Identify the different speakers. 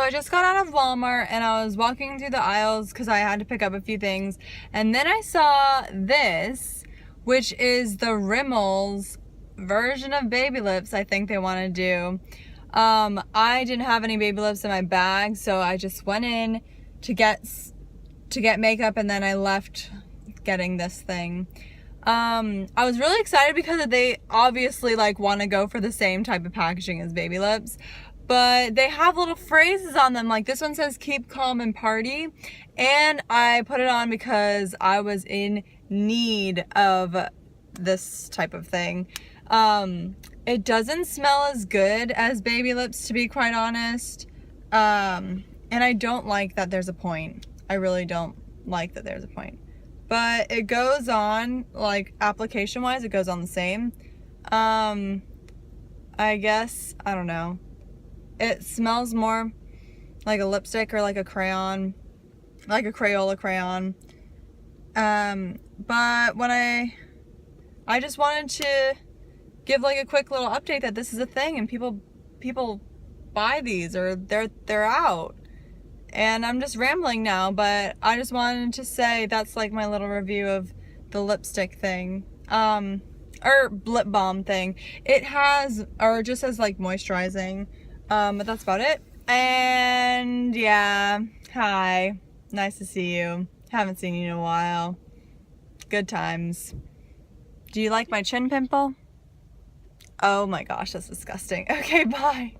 Speaker 1: I just got out of Walmart and I was walking through the aisles because I had to pick up a few things. And then I saw this, which is the Rimmel's version of Baby Lips I think they want to do. I didn't have any Baby Lips in my bag, so I just went in to get makeup, and then I left getting this thing. I was really excited because they obviously like want to go for the same type of packaging as Baby Lips, but they have little phrases on them. Like this one says keep calm and party, and I put it on because I was in need of this type of thing. It doesn't smell as good as Baby Lips, to be quite honest, and I don't like that there's a point. I really don't like that there's a point. But it goes on, like, application-wise, it goes on the same. I guess, I don't know. It smells more like a lipstick or like a crayon, like a Crayola crayon. But when I just wanted to give like a quick little update that this is a thing and people buy these, or they're out. And I'm just rambling now, but I just wanted to say that's like my little review of the lipstick thing. Or lip balm thing. It has, or it just says like moisturizing. But that's about it. And yeah, hi. Nice to see you. Haven't seen you in a while. Good times. Do you like my chin pimple? Oh my gosh, that's disgusting. Okay, bye.